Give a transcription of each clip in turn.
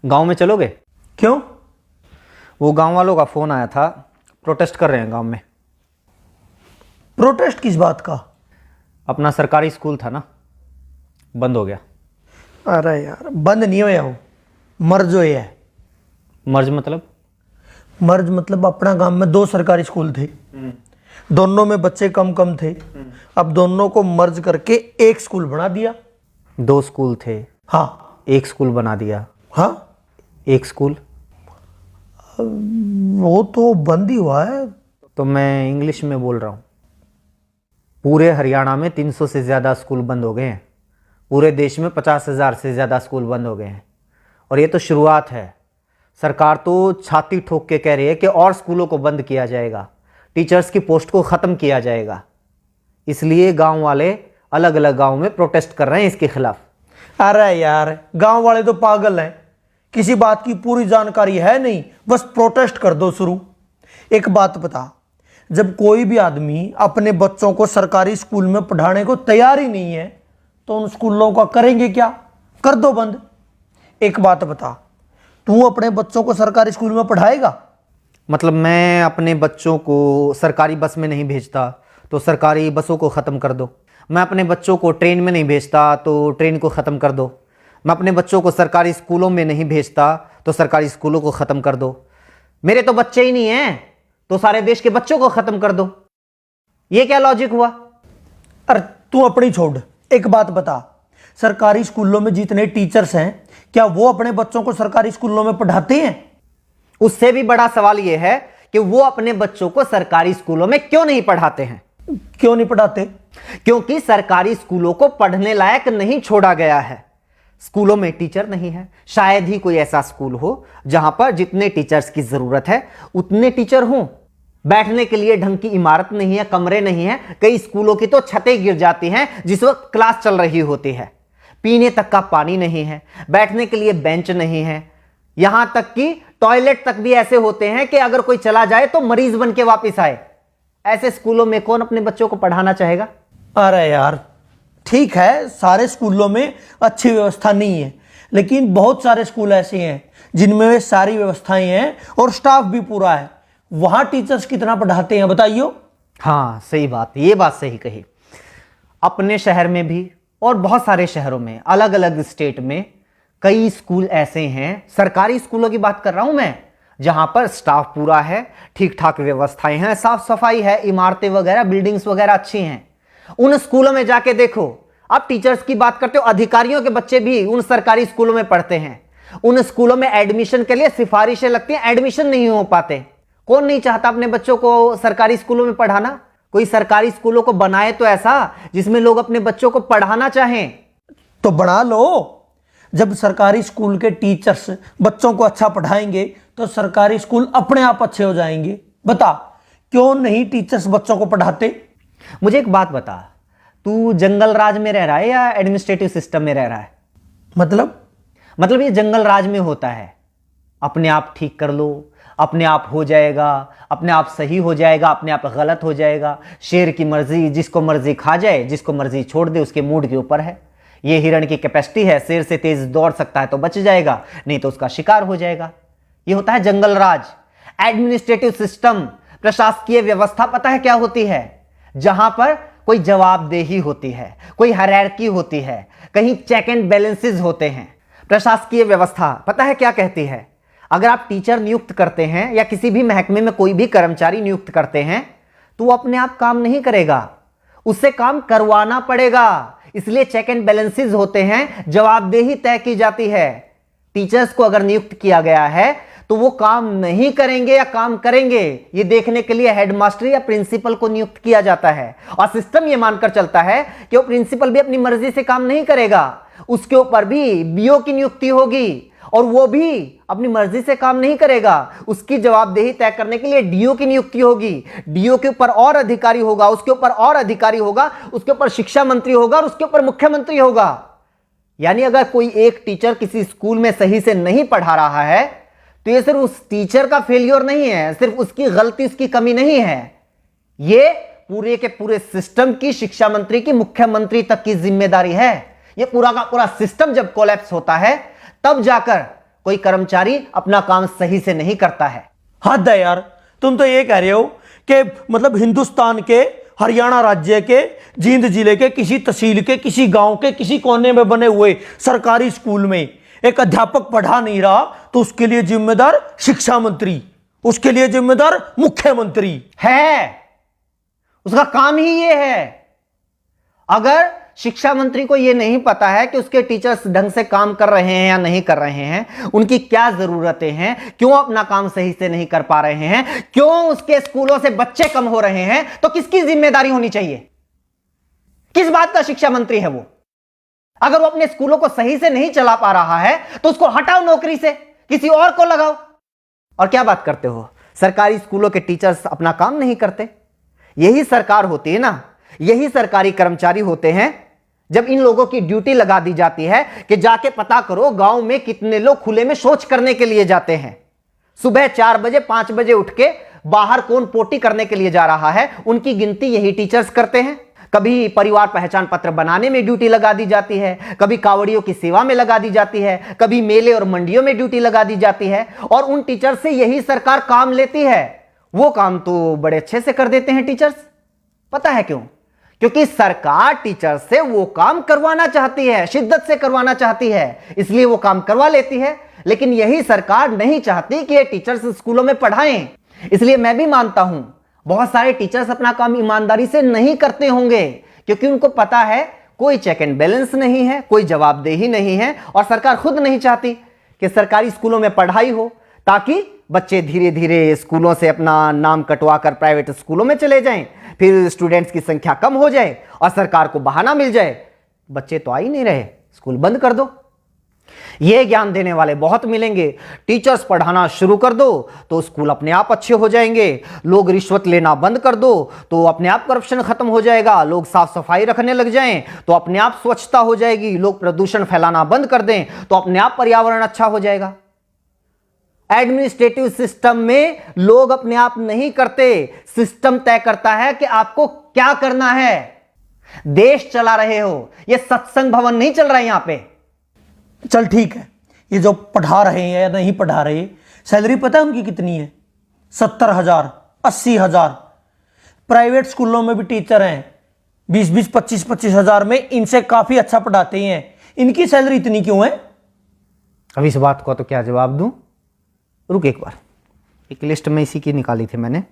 गांव में चलोगे? क्यों? वो गांव वालों का फोन आया था, प्रोटेस्ट कर रहे हैं गांव में। प्रोटेस्ट किस बात का? अपना सरकारी स्कूल था ना, बंद हो गया। अरे यार, बंद नहीं होया हो, मर्ज होया है। मर्ज मतलब? मर्ज मतलब अपना गांव में 2 सरकारी स्कूल थे, दोनों में बच्चे कम कम थे। अब दोनों को मर्ज करके एक स्कूल बना दिया। 2 स्कूल थे, हाँ। एक स्कूल बना दिया। हाँ, एक स्कूल वो तो बंद ही हुआ है। तो मैं इंग्लिश में बोल रहा हूँ। पूरे हरियाणा में 300 से ज़्यादा स्कूल बंद हो गए हैं। पूरे देश में 50,000 से ज़्यादा स्कूल बंद हो गए हैं। और ये तो शुरुआत है। सरकार तो छाती ठोक के कह रही है कि और स्कूलों को बंद किया जाएगा, टीचर्स की पोस्ट को ख़त्म किया जाएगा। इसलिए गांव वाले अलग अलग गांव में प्रोटेस्ट कर रहे हैं इसके खिलाफ। अरे यार, गांव वाले तो पागल हैं, किसी बात की पूरी जानकारी है नहीं, बस प्रोटेस्ट कर दो शुरू। एक बात बता, जब कोई भी आदमी अपने बच्चों को सरकारी स्कूल में पढ़ाने को तैयार ही नहीं है तो उन स्कूलों का करेंगे क्या? कर दो बंद। एक बात बता, तू अपने बच्चों को सरकारी स्कूल में पढ़ाएगा? मतलब मैं अपने बच्चों को सरकारी बस में नहीं भेजता तो सरकारी बसों को ख़त्म कर दो। मैं अपने बच्चों को ट्रेन में नहीं भेजता तो ट्रेन को ख़त्म कर दो। मैं अपने बच्चों को सरकारी स्कूलों में नहीं भेजता तो सरकारी स्कूलों को ख़त्म कर दो। मेरे तो बच्चे ही नहीं हैं तो सारे देश के बच्चों को ख़त्म कर दो। ये क्या लॉजिक हुआ? अरे तू अपनी छोड़, एक बात बता, सरकारी स्कूलों में जितने टीचर्स हैं क्या वो अपने बच्चों को सरकारी स्कूलों में पढ़ाते हैं? उससे भी बड़ा सवाल यह है कि वो अपने बच्चों को सरकारी स्कूलों में क्यों नहीं पढ़ाते हैं। क्यों नहीं पढ़ाते? क्योंकि सरकारी स्कूलों को पढ़ने लायक नहीं छोड़ा गया है। स्कूलों में टीचर नहीं है। शायद ही कोई ऐसा स्कूल हो जहां पर जितने टीचर्स की जरूरत है उतने टीचर हों। बैठने के लिए ढंग की इमारत नहीं है, कमरे नहीं है। कई स्कूलों की तो छतें गिर जाती हैं जिस वक्त क्लास चल रही होती है। पीने तक का पानी नहीं है, बैठने के लिए बेंच नहीं है। यहां तक कि टॉयलेट तक भी ऐसे होते हैं कि अगर कोई चला जाए तो मरीज बन के वापिस आए। ऐसे स्कूलों में कौन अपने बच्चों को पढ़ाना चाहेगा? अरे यार ठीक है, सारे स्कूलों में अच्छी व्यवस्था नहीं है, लेकिन बहुत सारे स्कूल ऐसे हैं जिनमें सारी व्यवस्थाएं हैं और स्टाफ भी पूरा है। वहां टीचर्स कितना पढ़ाते हैं बताइयो? हाँ सही बात, ये बात सही कही। अपने शहर में भी और बहुत सारे शहरों में, अलग अलग स्टेट में कई स्कूल ऐसे हैं, सरकारी स्कूलों की बात कर रहा हूं मैं, जहां पर स्टाफ पूरा है, ठीक ठाक व्यवस्थाएं हैं, साफ सफाई है, इमारतें वगैरह, बिल्डिंग्स वगैरह अच्छी हैं। उन स्कूलों में जाके देखो। आप टीचर्स की बात करते हो, अधिकारियों के बच्चे भी उन सरकारी स्कूलों में पढ़ते हैं। उन स्कूलों में एडमिशन के लिए सिफारिशें लगती हैं, एडमिशन नहीं हो पाते। कौन नहीं चाहता अपने बच्चों को सरकारी स्कूलों में पढ़ाना? कोई सरकारी स्कूलों को बनाए तो ऐसा जिसमें लोग अपने बच्चों को पढ़ाना चाहें। तो बना लो। जब सरकारी स्कूल के टीचर्स बच्चों को अच्छा पढ़ाएंगे तो सरकारी स्कूल अपने आप अच्छे हो जाएंगे। बता, क्यों नहीं टीचर्स बच्चों को पढ़ाते? मुझे एक बात बता, तू जंगल राज में रह रहा है या एडमिनिस्ट्रेटिव सिस्टम में रह रहा है? मतलब ये जंगल राज में होता है, अपने आप ठीक कर लो, अपने आप हो जाएगा, अपने आप सही हो जाएगा, अपने आप गलत हो जाएगा। शेर की मर्जी, जिसको मर्जी खा जाए, जिसको मर्जी छोड़ दे, उसके मूड के ऊपर है। ये हिरण की कैपेसिटी है, शेर से तेज दौड़ सकता है तो बच जाएगा, नहीं तो उसका शिकार हो जाएगा। ये होता है जंगल राज। एडमिनिस्ट्रेटिव सिस्टम, प्रशासकीय व्यवस्था पता है क्या होती है? जहां पर कोई जवाबदेही होती है, कोई हायरार्की होती है, कहीं चेक एंड बैलेंसेस होते हैं। प्रशासकीय व्यवस्था पता है क्या कहती है? अगर आप टीचर नियुक्त करते हैं या किसी भी महकमे में कोई भी कर्मचारी नियुक्त करते हैं तो वो अपने आप काम नहीं करेगा, उससे काम करवाना पड़ेगा। इसलिए चेक एंड बैलेंसेस होते हैं, जवाबदेही तय की जाती है। टीचर्स को अगर नियुक्त किया गया है तो वो काम नहीं करेंगे या काम करेंगे, ये देखने के लिए हेडमास्टर या प्रिंसिपल को नियुक्त किया जाता है। और सिस्टम ये मानकर चलता है कि वो प्रिंसिपल भी अपनी मर्जी से काम नहीं करेगा, उसके ऊपर भी बीओ की नियुक्ति होगी और वो भी अपनी मर्जी से काम नहीं करेगा। उसकी जवाबदेही तय करने के लिए डीओ की नियुक्ति होगी। डीओ के ऊपर और अधिकारी होगा, उसके ऊपर और अधिकारी होगा, उसके ऊपर शिक्षा मंत्री होगा और उसके ऊपर मुख्यमंत्री होगा। यानी अगर कोई एक टीचर किसी स्कूल में सही से नहीं पढ़ा रहा है तो ये सिर्फ उस टीचर का फेलियर नहीं है, सिर्फ उसकी गलती, उसकी कमी नहीं है, ये पूरे के पूरे सिस्टम की, शिक्षा मंत्री की, मुख्यमंत्री तक की जिम्मेदारी है। ये पूरा का पूरा सिस्टम जब कोलैप्स होता है तब जाकर कोई कर्मचारी अपना काम सही से नहीं करता है। हद है यार, तुम तो ये कह रहे हो कि मतलब हिंदुस्तान के हरियाणा राज्य के जींद जिले के किसी तहसील के किसी गांव के किसी कोने में बने हुए सरकारी स्कूल में एक अध्यापक पढ़ा नहीं रहा तो उसके लिए जिम्मेदार शिक्षा मंत्री, उसके लिए जिम्मेदार मुख्यमंत्री है। उसका काम ही ये है। अगर शिक्षा मंत्री को यह नहीं पता है कि उसके टीचर्स ढंग से काम कर रहे हैं या नहीं कर रहे हैं, उनकी क्या जरूरतें हैं, क्यों अपना काम सही से नहीं कर पा रहे हैं, क्यों उसके स्कूलों से बच्चे कम हो रहे हैं, तो किसकी जिम्मेदारी होनी चाहिए? किस बात का शिक्षा मंत्री है वो? अगर वो अपने स्कूलों को सही से नहीं चला पा रहा है तो उसको हटाओ नौकरी से, किसी और को लगाओ। और क्या बात करते हो, सरकारी स्कूलों के टीचर्स अपना काम नहीं करते? यही सरकार होती है ना, यही सरकारी कर्मचारी होते हैं जब इन लोगों की ड्यूटी लगा दी जाती है कि जाके पता करो गांव में कितने लोग खुले में शौच करने के लिए जाते हैं। सुबह 4 बजे 5 बजे उठ के बाहर कौन पोटी करने के लिए जा रहा है, उनकी गिनती यही टीचर्स करते हैं। कभी परिवार पहचान पत्र बनाने में ड्यूटी लगा दी जाती है, कभी कावड़ियों की सेवा में लगा दी जाती है, कभी मेले और मंडियों में ड्यूटी लगा दी जाती है, और उन टीचर्स से यही सरकार काम लेती है। वो काम तो बड़े अच्छे से कर देते हैं टीचर्स। पता है क्यों? क्योंकि सरकार टीचर से वो काम करवाना चाहती है, शिद्दत से करवाना चाहती है, इसलिए वो काम करवा लेती है। लेकिन यही सरकार नहीं चाहती कि ये टीचर्स स्कूलों में पढ़ाएं। इसलिए मैं भी मानता हूं बहुत सारे टीचर्स अपना काम ईमानदारी से नहीं करते होंगे, क्योंकि उनको पता है कोई चेक एंड बैलेंस नहीं है, कोई जवाबदेही नहीं है, और सरकार खुद नहीं चाहती कि सरकारी स्कूलों में पढ़ाई हो, ताकि बच्चे धीरे धीरे स्कूलों से अपना नाम कटवा कर प्राइवेट स्कूलों में चले जाएं, फिर स्टूडेंट्स की संख्या कम हो जाए और सरकार को बहाना मिल जाए, बच्चे तो आ ही नहीं रहे, स्कूल बंद कर दो। ये ज्ञान देने वाले बहुत मिलेंगे। टीचर्स पढ़ाना शुरू कर दो तो स्कूल अपने आप अच्छे हो जाएंगे। लोग रिश्वत लेना बंद कर दो तो अपने आप करप्शन खत्म हो जाएगा। लोग साफ सफाई रखने लग जाएं तो अपने आप स्वच्छता हो जाएगी। लोग प्रदूषण फैलाना बंद कर दें तो अपने आप पर्यावरण अच्छा हो जाएगा। एडमिनिस्ट्रेटिव सिस्टम में लोग अपने आप नहीं करते, सिस्टम तय करता है कि आपको क्या करना है। देश चला रहे हो, यह सत्संग भवन नहीं चल रहा है यहां पे। चल ठीक है, ये जो पढ़ा रहे हैं या नहीं पढ़ा रहे, सैलरी पता है उनकी कितनी है? 70,000, 80,000। प्राइवेट स्कूलों में भी टीचर हैं 20-20, 25-25 हजार में, इनसे काफी अच्छा पढ़ाते हैं। इनकी सैलरी इतनी क्यों है? अब इस बात को तो क्या जवाब दूं? रुक एक बार, एक लिस्ट में इसी की निकाली थी मैंने।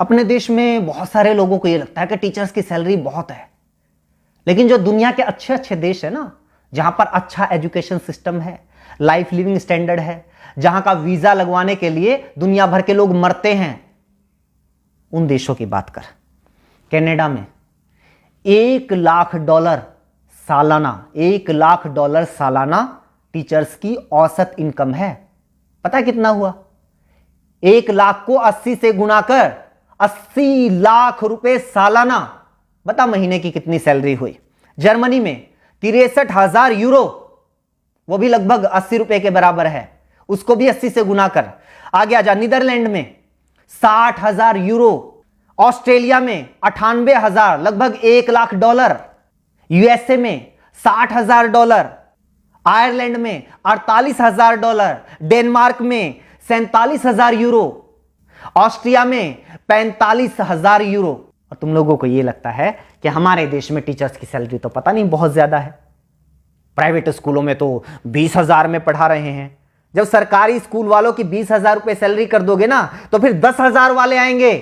अपने देश में बहुत सारे लोगों को यह लगता है कि टीचर्स की सैलरी बहुत है, लेकिन जो दुनिया के अच्छे अच्छे देश है ना, जहां पर अच्छा एजुकेशन सिस्टम है, लाइफ लिविंग स्टैंडर्ड है, जहां का वीजा लगवाने के लिए दुनिया भर के लोग मरते हैं, उन देशों की बात कर। कनाडा में $1,00,000 सालाना, $1,00,000 सालाना टीचर्स की औसत इनकम है। पता है कितना हुआ? 1 लाख को 80 से गुणा कर 80 लाख रुपए सालाना। बता महीने की कितनी सैलरी हुई? जर्मनी में 63,000 यूरो, वो भी लगभग 80 रुपए के बराबर है, उसको भी 80 से गुना कर। आगे आजा, नीदरलैंड में 60,000 यूरो, ऑस्ट्रेलिया में 98,000, लगभग $1,00,000, यूएसए में $60,000, आयरलैंड में $48,000, डेनमार्क में 47,000 यूरो, ऑस्ट्रिया में 45,000 यूरो। और तुम लोगों को यह लगता है कि हमारे देश में टीचर्स की सैलरी तो पता नहीं बहुत ज्यादा है। प्राइवेट स्कूलों में तो 20,000 में पढ़ा रहे हैं। जब सरकारी स्कूल वालों की 20,000 रुपए सैलरी कर दोगे ना, तो फिर 10,000 वाले आएंगे।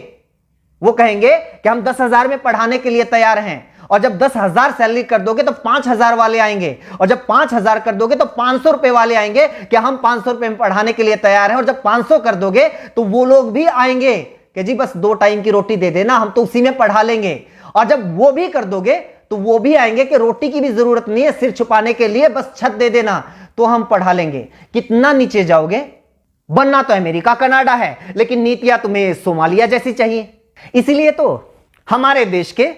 वो कहेंगे कि हम 10,000 में पढ़ाने के लिए तैयार हैं। और जब 10,000 सैलरी कर दोगे तो 5,000 वाले आएंगे। और जब 5,000 कर दोगे तो 500 रुपए वाले आएंगे कि हम 500 रुपए में पढ़ाने के लिए तैयार हैं। और जब 500 कर दोगे तो वो लोग भी आएंगे कि जी बस 2 टाइम की रोटी दे देना, हम तो उसी में पढ़ा लेंगे। और जब वो भी कर दोगे तो वो भी आएंगे कि रोटी की भी जरूरत नहीं है, सिर छुपाने के लिए बस छत दे देना तो हम पढ़ा लेंगे। कितना नीचे जाओगे? बनना तो अमेरिका कनाडा है, लेकिन नीतियां तुम्हें सोमालिया जैसी चाहिए। इसीलिए तो हमारे देश के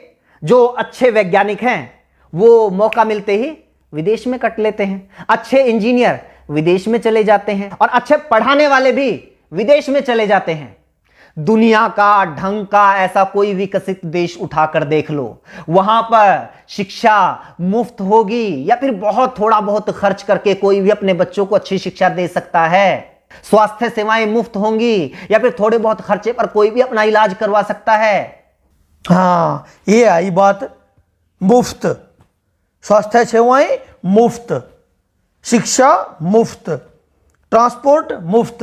जो अच्छे वैज्ञानिक हैं वो मौका मिलते ही विदेश में कट लेते हैं। अच्छे इंजीनियर विदेश में चले जाते हैं और अच्छे पढ़ाने वाले भी विदेश में चले जाते हैं। दुनिया का ढंग का ऐसा कोई विकसित देश उठाकर देख लो, वहां पर शिक्षा मुफ्त होगी या फिर बहुत थोड़ा बहुत खर्च करके कोई भी अपने बच्चों को अच्छी शिक्षा दे सकता है। स्वास्थ्य सेवाएं मुफ्त होंगी या फिर थोड़े बहुत खर्चे पर कोई भी अपना इलाज करवा सकता है। हाँ, ये आई बात, मुफ्त स्वास्थ्य सेवाएं मुफ्त, शिक्षा मुफ्त, ट्रांसपोर्ट मुफ्त।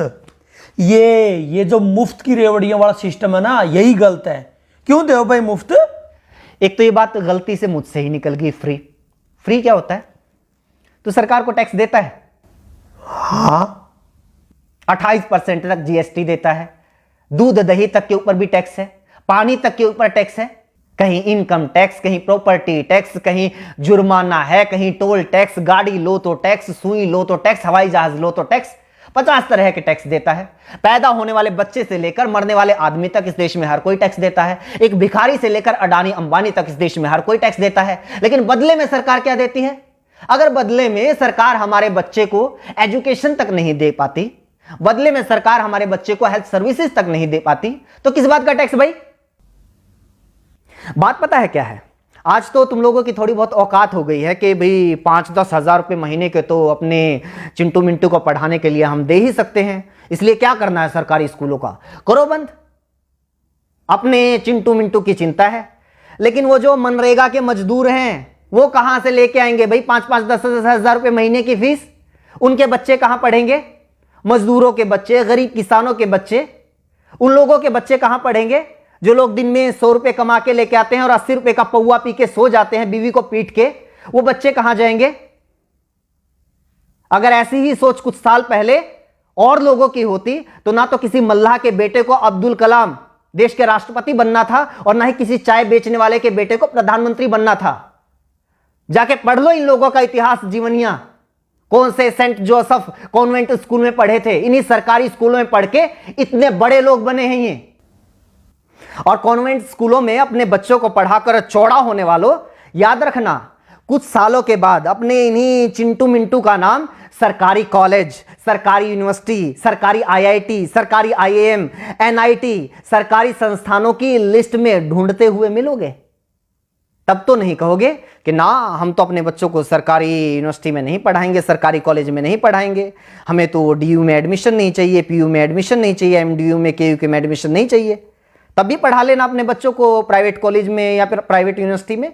ये जो मुफ्त की रेवड़ियों वाला सिस्टम है ना, यही गलत है। क्यों दे भाई मुफ्त? एक तो ये बात गलती से मुझसे ही निकल गई, फ्री। फ्री क्या होता है? तो सरकार को टैक्स देता है। हाँ, 28% तक जीएसटी देता है, दूध दही तक के ऊपर भी टैक्स है, पानी तक के ऊपर टैक्स है, कहीं इनकम टैक्स, कहीं प्रॉपर्टी टैक्स, कहीं जुर्माना है, कहीं टोल टैक्स, गाड़ी लो तो टैक्स, सुई लो तो टैक्स, हवाई जहाज लो तो टैक्स, 50 तरह के टैक्स देता है। पैदा होने वाले बच्चे से लेकर मरने वाले आदमी तक इस देश में हर कोई टैक्स देता है। एक भिखारी से लेकर अडानी अंबानी तक इस देश में हर कोई टैक्स देता है। लेकिन बदले में सरकार क्या देती है? अगर बदले में सरकार हमारे बच्चे को एजुकेशन तक नहीं दे पाती, बदले में सरकार हमारे बच्चे को हेल्थ सर्विसेज तक नहीं दे पाती, तो किस बात का टैक्स भाई? बात पता है क्या है? आज तो तुम लोगों की थोड़ी बहुत औकात हो गई है कि भाई 5-10 हजार रुपए महीने के तो अपने चिंटू मिंटू को पढ़ाने के लिए हम दे ही सकते हैं, इसलिए क्या करना है सरकारी स्कूलों का, करो बंद। अपने चिंटू मिंटू की चिंता है, लेकिन वो जो मनरेगा के मजदूर हैं वो कहां से लेके आएंगे भाई 5-5, 10-10 हजार रुपए महीने की फीस? उनके बच्चे कहां पढ़ेंगे? मजदूरों के बच्चे, गरीब किसानों के बच्चे, उन लोगों के बच्चे कहां पढ़ेंगे जो लोग दिन में 100 रुपए कमा के लेके आते हैं और 80 रुपए का पौवा पी के सो जाते हैं बीवी को पीट के? वो बच्चे कहां जाएंगे? अगर ऐसी ही सोच कुछ साल पहले और लोगों की होती तो ना तो किसी मल्लाह के बेटे को अब्दुल कलाम देश के राष्ट्रपति बनना था और ना ही किसी चाय बेचने वाले के बेटे को प्रधानमंत्री बनना था। जाके पढ़ लो इन लोगों का इतिहास, जीवनियां। कौन से सेंट जोसेफ कॉन्वेंट स्कूल में पढ़े थे, इन्हीं सरकारी स्कूलों में पढ़ के इतने बड़े लोग बने हैं ये। और कॉन्वेंट स्कूलों में अपने बच्चों को पढ़ाकर चौड़ा होने वालों, याद रखना कुछ सालों के बाद अपने इन्हीं चिंटू मिंटू का नाम सरकारी कॉलेज, सरकारी यूनिवर्सिटी, सरकारी आईआईटी, सरकारी आईएएम, एनआईटी, सरकारी संस्थानों की लिस्ट में ढूंढते हुए मिलोगे। तब तो नहीं कहोगे कि ना हम तो अपने बच्चों को सरकारी यूनिवर्सिटी में नहीं पढ़ाएंगे, सरकारी कॉलेज में नहीं पढ़ाएंगे, हमें तो डीयू में एडमिशन नहीं चाहिए, पीयू में एडमिशन नहीं चाहिए, एमडीयू में केयू में एडमिशन नहीं चाहिए। तब भी पढ़ा लेना अपने बच्चों को प्राइवेट कॉलेज में या फिर प्राइवेट यूनिवर्सिटी में।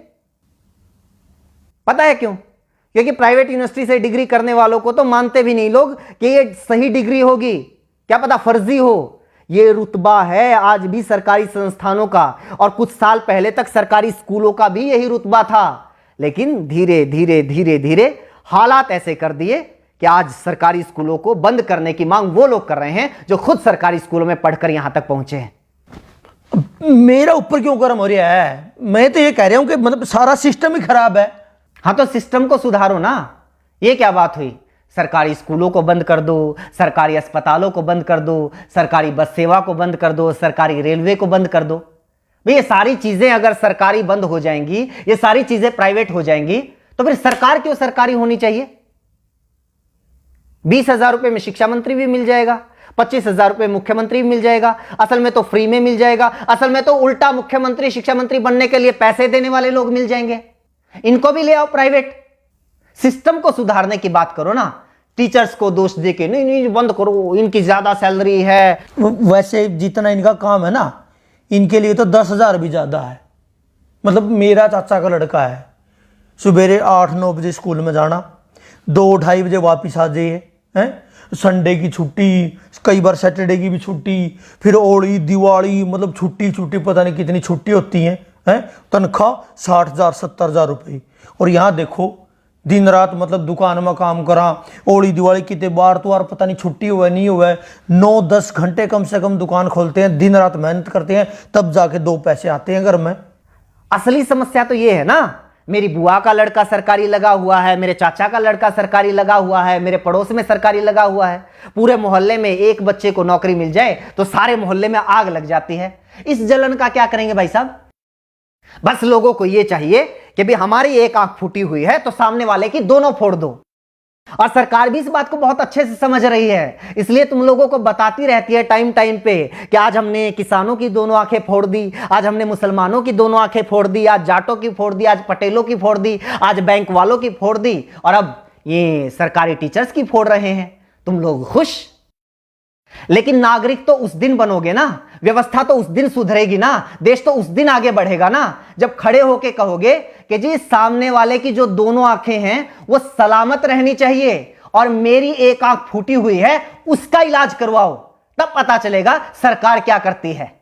पता है क्यों? क्योंकि प्राइवेट यूनिवर्सिटी से डिग्री करने वालों को तो मानते भी नहीं लोग कि ये सही डिग्री होगी, क्या पता फर्जी हो। ये रुतबा है आज भी सरकारी संस्थानों का, और कुछ साल पहले तक सरकारी स्कूलों का भी यही रुतबा था। लेकिन धीरे धीरे धीरे धीरे हालात ऐसे कर दिए कि आज सरकारी स्कूलों को बंद करने की मांग वो लोग कर रहे हैं जो खुद सरकारी स्कूलों में पढ़कर यहां तक पहुंचे हैं। मेरा ऊपर क्यों गर्म हो रहा है? मैं तो ये कह रहा हूं कि मतलब सारा सिस्टम ही खराब है। हाँ तो सिस्टम को सुधारो ना। ये क्या बात हुई? सरकारी स्कूलों को बंद कर दो, सरकारी अस्पतालों को बंद कर दो, सरकारी बस सेवा को बंद कर दो, सरकारी रेलवे को बंद कर दो। भाई ये सारी चीजें अगर सरकारी बंद हो जाएंगी, ये सारी चीजें प्राइवेट हो जाएंगी, तो फिर सरकार क्यों सरकारी होनी चाहिए? 20,000 रुपए में शिक्षा मंत्री भी मिल जाएगा, 25,000 रुपए मुख्यमंत्री भी मिल जाएगा, असल में तो फ्री में मिल जाएगा। असल में तो उल्टा मुख्यमंत्री शिक्षा मंत्री बनने के लिए पैसे देने वाले लोग मिल जाएंगे। इनको भी ले आओ प्राइवेट। सिस्टम को सुधारने की बात करो ना, टीचर्स को दोष देके नहीं नहीं बंद करो, इनकी ज्यादा सैलरी है। वैसे जितना इनका काम है ना, इनके लिए तो 10,000 भी ज्यादा है। मतलब मेरा चाचा का लड़का है, सुबेरे 8-9 बजे स्कूल में जाना, 2-2:30 बजे वापिस आ जाइए, हैं संडे की छुट्टी, कई बार सैटरडे की भी छुट्टी, फिर होली दिवाली, मतलब छुट्टी छुट्टी पता नहीं कितनी छुट्टी होती हैं। तनख्वाह 60,000 70,000 रुपये। और यहाँ देखो दिन रात मतलब दुकान में काम करा, होली दिवाली कितने बार तो यार पता नहीं छुट्टी हुआ नहीं हुआ है, 9-10 घंटे कम से कम दुकान खोलते हैं, दिन रात मेहनत करते हैं, तब जाके 2 पैसे आते हैं घर में। असली समस्या तो ये है ना, मेरी बुआ का लड़का सरकारी लगा हुआ है, मेरे चाचा का लड़का सरकारी लगा हुआ है, मेरे पड़ोस में सरकारी लगा हुआ है। पूरे मोहल्ले में एक बच्चे को नौकरी मिल जाए तो सारे मोहल्ले में आग लग जाती है। इस जलन का क्या करेंगे भाई साहब? बस लोगों को यह चाहिए कि भी हमारी एक आंख फूटी हुई है तो सामने वाले की दोनों फोड़ दो। और सरकार भी इस बात को बहुत अच्छे से समझ रही है, इसलिए तुम लोगों को बताती रहती है टाइम टाइम पे कि आज हमने किसानों की दोनों आंखें फोड़ दी, आज हमने मुसलमानों की दोनों आंखें फोड़ दी, आज जाटों की फोड़ दी, आज पटेलों की फोड़ दी, आज बैंक वालों की फोड़ दी, और अब ये सरकारी टीचर्स की फोड़ रहे हैं। तुम लोग खुश। लेकिन नागरिक तो उस दिन बनोगे ना, व्यवस्था तो उस दिन सुधरेगी ना, देश तो उस दिन आगे बढ़ेगा ना, जब खड़े होके कहोगे कि जी सामने वाले की जो दोनों आंखें हैं वो सलामत रहनी चाहिए और मेरी एक आंख फूटी हुई है उसका इलाज करवाओ। तब पता चलेगा सरकार क्या करती है।